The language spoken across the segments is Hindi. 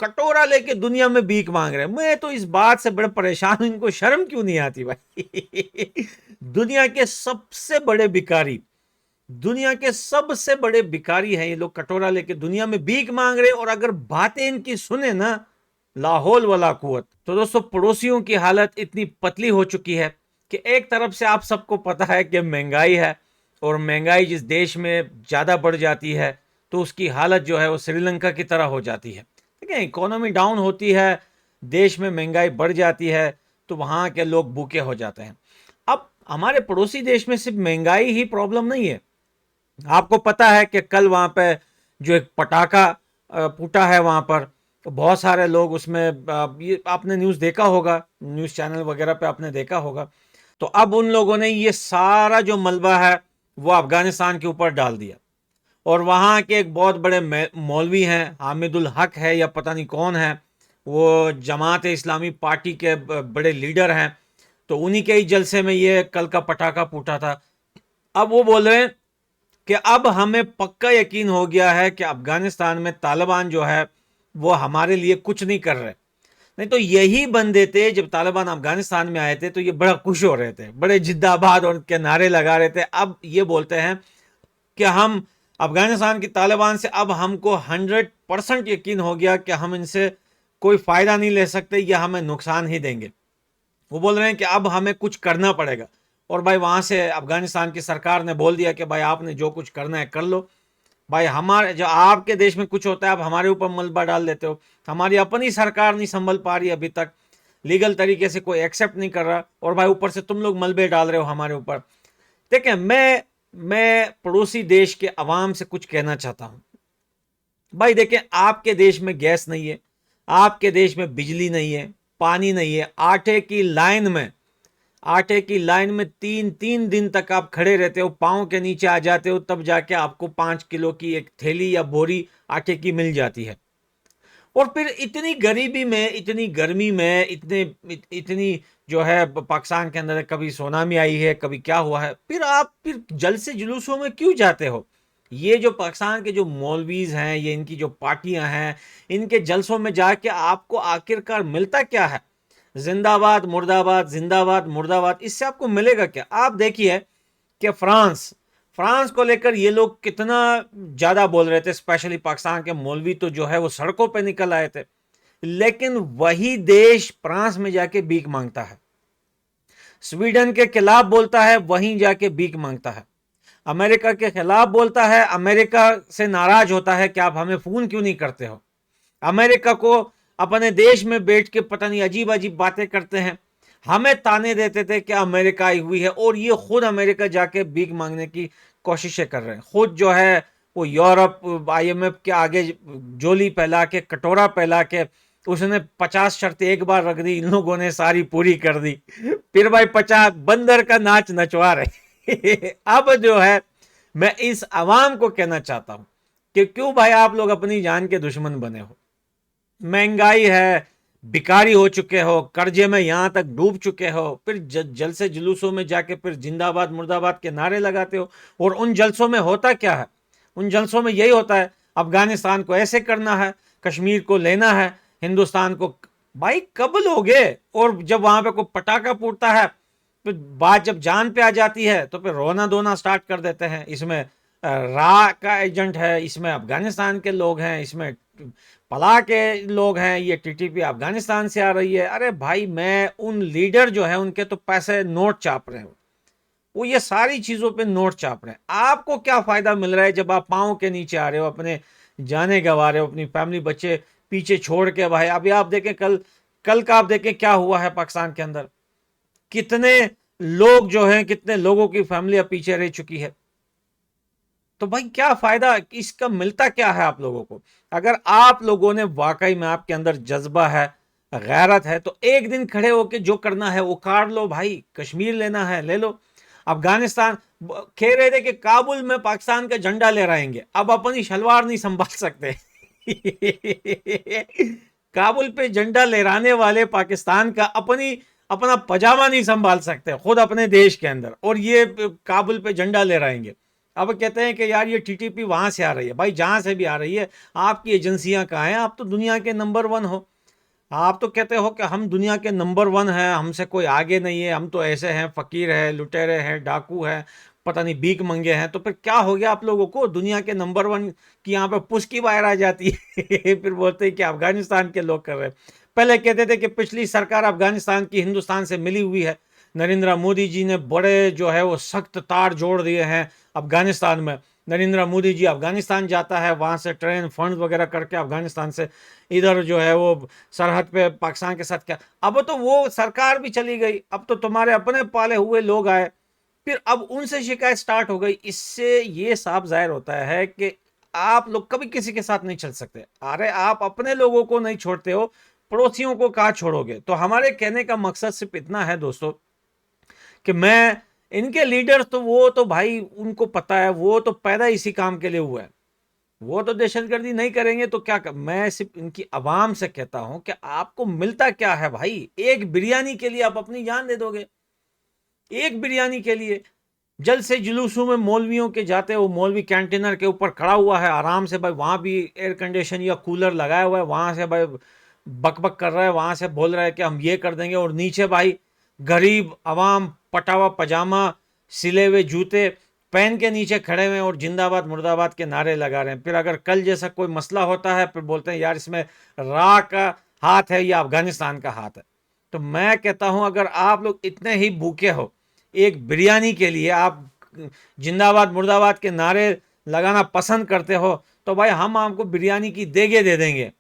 कटोरा लेके दुनिया में भीख मांग रहे हैं। मैं तो इस बात से बड़े परेशान हूं, इनको शर्म क्यों नहीं आती भाई। दुनिया के सबसे बड़े भिखारी, दुनिया के सबसे बड़े भिखारी हैं ये लोग, कटोरा लेके दुनिया में भीख मांग रहे हैं। और अगर बातें इनकी सुने ना, लाहौल वाला कुवत। तो दोस्तों, पड़ोसियों की हालत इतनी पतली हो चुकी है कि एक तरफ से आप सबको पता है कि महंगाई है, और महंगाई जिस देश में ज़्यादा बढ़ जाती है तो उसकी हालत जो है वो श्रीलंका की तरह हो जाती है। ठीक है, इकोनॉमी डाउन होती है, देश में महंगाई बढ़ जाती है, तो वहाँ के लोग भूखे हो जाते हैं। अब हमारे पड़ोसी देश में सिर्फ महंगाई ही प्रॉब्लम नहीं है। आपको पता है कि कल वहाँ पे जो एक पटाखा फूटा है वहाँ पर, तो बहुत सारे लोग उसमें ये आपने न्यूज़ देखा होगा, न्यूज़ चैनल वगैरह पे आपने देखा होगा। तो अब उन लोगों ने ये सारा जो मलबा है वो अफगानिस्तान के ऊपर डाल दिया। और वहाँ के एक बहुत बड़े मौलवी हैं, हामिदुल हक है या पता नहीं कौन है, वो जमात इस्लामी पार्टी के बड़े लीडर हैं। तो उन्हीं के ही जलसे में ये कल का पटाखा फूटा था। अब वो बोल रहे हैं कि अब हमें पक्का यकीन हो गया है कि अफगानिस्तान में तालिबान जो है वो हमारे लिए कुछ नहीं कर रहे। नहीं तो यही बंदे थे, जब तालिबान अफगानिस्तान में आए थे तो ये बड़ा खुश हो रहे थे, बड़े जिद्दाबाद और के नारे लगा रहे थे। अब ये बोलते हैं कि हम अफगानिस्तान की तालिबान से अब हमको 100% यकीन हो गया कि हम इनसे कोई फायदा नहीं ले सकते, या हमें नुकसान ही देंगे। वो बोल रहे हैं कि अब हमें कुछ करना पड़ेगा। और भाई वहां से अफगानिस्तान की सरकार ने बोल दिया कि भाई आपने जो कुछ करना है कर लो। भाई हमारे जो आपके देश में कुछ होता है आप हमारे ऊपर मलबा डाल देते हो। हमारी अपनी सरकार नहीं संभल पा रही अभी तक, लीगल तरीके से कोई एक्सेप्ट नहीं कर रहा, और भाई ऊपर से तुम लोग मलबे डाल रहे हो हमारे ऊपर। देखिए, मैं पड़ोसी देश के अवाम से कुछ कहना चाहता हूं। भाई देखिए, आपके देश में गैस नहीं है, आपके देश में बिजली नहीं है, पानी नहीं है, आटे की लाइन में 3-3 दिन तक आप खड़े रहते हो, पाँव के नीचे आ जाते हो, तब जाके आपको 5 किलो की एक थैली या बोरी आटे की मिल जाती है। और फिर इतनी गरीबी में, इतनी गर्मी में, इतनी जो है पाकिस्तान के अंदर कभी सुनामी आई है, कभी क्या हुआ है, फिर आप फिर जल से जुलूसों में क्यों जाते हो? ये जो पाकिस्तान के जो मौलवीज हैं, ये इनकी जो पार्टियां हैं, इनके जलसों में जाके आपको आखिरकार मिलता क्या है? जिंदाबाद मुर्दाबाद, जिंदाबाद मुर्दाबाद, इससे आपको मिलेगा क्या? आप देखिए कि फ्रांस फ्रांस को लेकर ये लोग कितना ज्यादा बोल रहे थे, स्पेशली पाकिस्तान के मौलवी तो जो है वो सड़कों पे निकल आए थे। लेकिन वही देश फ्रांस में जाके भीख मांगता है, स्वीडन के खिलाफ बोलता है, वहीं जाके भीख मांगता है, अमेरिका के खिलाफ बोलता है, अमेरिका से नाराज होता है कि आप हमें फोन क्यों नहीं करते हो। अमेरिका को अपने देश में बैठ के पता नहीं अजीब अजीब बातें करते हैं, हमें ताने देते थे कि अमेरिका आई हुई है, और ये खुद अमेरिका जाके भीख मांगने की कोशिशें कर रहे हैं। खुद जो है वो यूरोप आईएमएफ के आगे जोली फैला के, कटोरा फैला के, उसने 50 शर्तें एक बार रख दी, इन लोगों ने सारी पूरी कर दी। फिर भाई 50 बंदर का नाच नचवा रहे। अब जो है मैं इस आवाम को कहना चाहता हूं कि क्यों भाई आप लोग अपनी जान के दुश्मन बने हो? महंगाई है, भिखारी हो चुके हो, कर्जे में यहां तक डूब चुके हो, फिर जल से जुलूसों में जाके फिर जिंदाबाद मुर्दाबाद के नारे लगाते हो। और उन जलसों में होता क्या है? उन जलसों में यही होता है, अफगानिस्तान को ऐसे करना है, कश्मीर को लेना है, हिंदुस्तान को। भाई कब लोगे? और जब वहां पे कोई पटाखा फूटता है, फिर बात जब जान पे आ जाती है तो फिर रोना धोना स्टार्ट कर देते हैं। इसमें रा का एजेंट है, इसमें अफगानिस्तान के लोग हैं, इसमें पला के लोग हैं, ये टीटीपी अफगानिस्तान से आ रही है। अरे भाई, मैं उन लीडर जो है उनके तो पैसे नोट चाप रहे हो, वो ये सारी चीजों पे नोट चाप रहे हैं। आपको क्या फायदा मिल रहा है जब आप पाँव के नीचे आ रहे हो, अपने जाने गंवा रहे हो, अपनी फैमिली बच्चे पीछे छोड़ के? भाई अभी आप देखें, कल कल का आप देखें क्या हुआ है पाकिस्तान के अंदर, कितने लोग जो हैं, कितने लोगों की फैमिली पीछे रह चुकी है। तो भाई क्या फायदा इसका मिलता क्या है आप लोगों को? अगर आप लोगों ने वाकई में, आपके अंदर जज्बा है, गैरत है, तो एक दिन खड़े होके जो करना है वो कर लो भाई। कश्मीर लेना है ले लो, अफगानिस्तान कह रहे थे कि काबुल में पाकिस्तान का झंडा लहराएंगे, अब अपनी शलवार नहीं संभाल सकते। काबुल पे झंडा लहराने वाले पाकिस्तान का अपना पजामा नहीं संभाल सकते खुद अपने देश के अंदर, और ये काबुल पे झंडा लहराएंगे। अब कहते हैं कि यार ये टीटीपी वहां से आ रही है। भाई जहां से भी आ रही है, आपकी एजेंसियां कहाँ हैं? आप तो दुनिया के नंबर 1 हो। आप तो कहते हो कि हम दुनिया के नंबर 1 हैं, हमसे कोई आगे नहीं है, हम तो ऐसे हैं, फकीर है, लुटेरे हैं, डाकू हैं, पता नहीं भीख मंगे हैं। तो फिर क्या हो गया आप लोगों को? दुनिया के नंबर 1 की यहाँ पे पुस्की बाहर आ जाती है। फिर बोलते हैं कि अफगानिस्तान के लोग कर रहे हैं। पहले कहते थे कि पिछली सरकार अफगानिस्तान की हिंदुस्तान से मिली हुई है, नरेंद्र मोदी जी ने बड़े जो है वो सख्त तार जोड़ दिए हैं अफगानिस्तान में। नरेंद्र मोदी जी अफगानिस्तान जाता है, वहां से ट्रेन फंड वगैरह करके अफगानिस्तान से इधर जो है वो सरहद पे पाकिस्तान के साथ क्या। अब तो वो सरकार भी चली गई, अब तो तुम्हारे अपने पाले हुए लोग आए, फिर अब उनसे शिकायत स्टार्ट हो गई। इससे ये साफ जाहिर होता है कि आप लोग कभी किसी के साथ नहीं चल सकते। अरे आप अपने लोगों को नहीं छोड़ते हो, पड़ोसियों को कहाँ छोड़ोगे? तो हमारे कहने का मकसद सिर्फ इतना है दोस्तों कि मैं इनके लीडर तो वो तो भाई उनको पता है, वो तो पैदा इसी काम के लिए हुआ है, वो तो दहशतगर्दी नहीं करेंगे तो क्या कर? मैं सिर्फ इनकी आवाम से कहता हूं कि आपको मिलता क्या है भाई? एक बिरयानी के लिए आप अपनी जान दे दोगे, एक बिरयानी के लिए। जल से जुलूसों में मौलवियों के जाते हो, मौलवी कैंटीनर के ऊपर खड़ा हुआ है आराम से भाई, वहां भी एयर कंडीशन या कूलर लगाया हुआ है, वहां से भाई बक बक कर रहा है, वहां से बोल रहा है कि हम ये कर देंगे, और नीचे भाई गरीब आवाम पटावा पजामा सिले हुए जूते पहन के नीचे खड़े हुए और जिंदाबाद मुर्दाबाद के नारे लगा रहे हैं। फिर अगर कल जैसा कोई मसला होता है फिर बोलते हैं यार इसमें रा का हाथ है या अफगानिस्तान का हाथ है। तो मैं कहता हूं अगर आप लोग इतने ही भूखे हो एक बिरयानी के लिए, आप जिंदाबाद मुर्दाबाद के नारे लगाना पसंद करते हो, तो भाई हम आपको बिरयानी की देगे दे देंगे।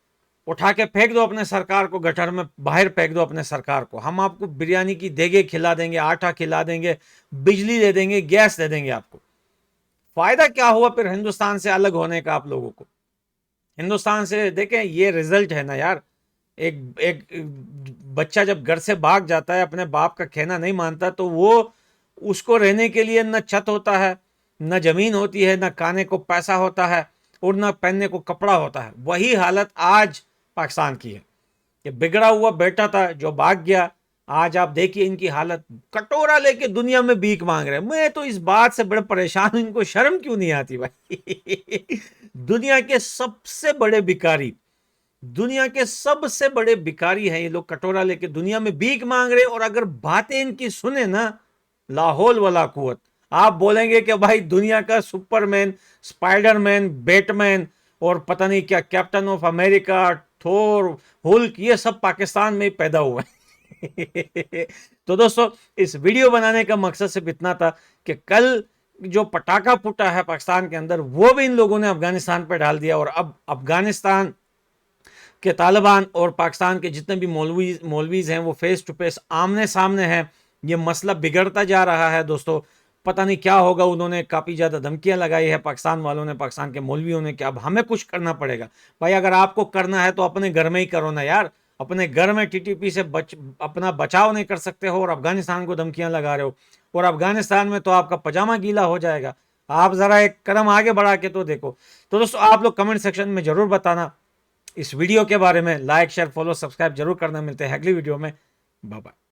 उठा के फेंक दो अपने सरकार को गटर में, बाहर फेंक दो अपने सरकार को, हम आपको बिरयानी की देगे खिला देंगे, आटा खिला देंगे, बिजली दे देंगे, गैस दे देंगे आपको। फायदा क्या हुआ फिर हिंदुस्तान से अलग होने का आप लोगों को? हिंदुस्तान से देखें ये रिजल्ट है ना यार। एक एक बच्चा जब घर से भाग जाता है, अपने बाप का कहना नहीं मानता, तो वो उसको रहने के लिए न छत होता है, न जमीन होती है, न खाने को पैसा होता है, और न पहनने को कपड़ा होता है। वही हालत आज पाकिस्तान की है। ये बिगड़ा हुआ बेटा था जो भाग गया, आज आप देखिए इनकी हालत, कटोरा लेके दुनिया में भीख मांग रहे हैं। मैं तो इस बात से बड़े परेशान हूं, इनको शर्म क्यों नहीं आती भाई? दुनिया के सबसे बड़े भिखारी, दुनिया के सबसे बड़े भिखारी हैं ये लोग, कटोरा लेके दुनिया में भीख मांग रहे हैं। और अगर बातें इनकी सुने ना, लाहौल वाला कुवत, आप बोलेंगे कि भाई दुनिया का सुपरमैन, स्पाइडरमैन, बैटमैन और पता नहीं क्या, कैप्टन ऑफ अमेरिका, थोर, हुल्क, ये सब पाकिस्तान में ही पैदा हुए हैं। तो दोस्तों इस वीडियो बनाने का मकसद सिर्फ इतना था कि कल जो पटाखा फूटा है पाकिस्तान के अंदर, वो भी इन लोगों ने अफगानिस्तान पर डाल दिया। और अब अफगानिस्तान के तालिबान और पाकिस्तान के जितने भी मौलवीज हैं वो फेस टू फेस आमने सामने हैं। ये मसला बिगड़ता जा रहा है दोस्तों, पता नहीं क्या होगा। उन्होंने काफ़ी ज़्यादा धमकियां लगाई है पाकिस्तान वालों ने, पाकिस्तान के मौलवियों ने, कि अब हमें कुछ करना पड़ेगा। भाई अगर आपको करना है तो अपने घर में ही करो ना यार। अपने घर में टीटीपी से अपना बचाव नहीं कर सकते हो और अफगानिस्तान को धमकियां लगा रहे हो, और अफगानिस्तान में तो आपका पजामा गीला हो जाएगा। आप ज़रा एक कदम आगे बढ़ा के तो देखो। तो दोस्तों आप लोग कमेंट सेक्शन में ज़रूर बताना इस वीडियो के बारे में। लाइक शेयर फॉलो सब्सक्राइब जरूर करना। मिलते हैं अगली वीडियो में। Bye bye.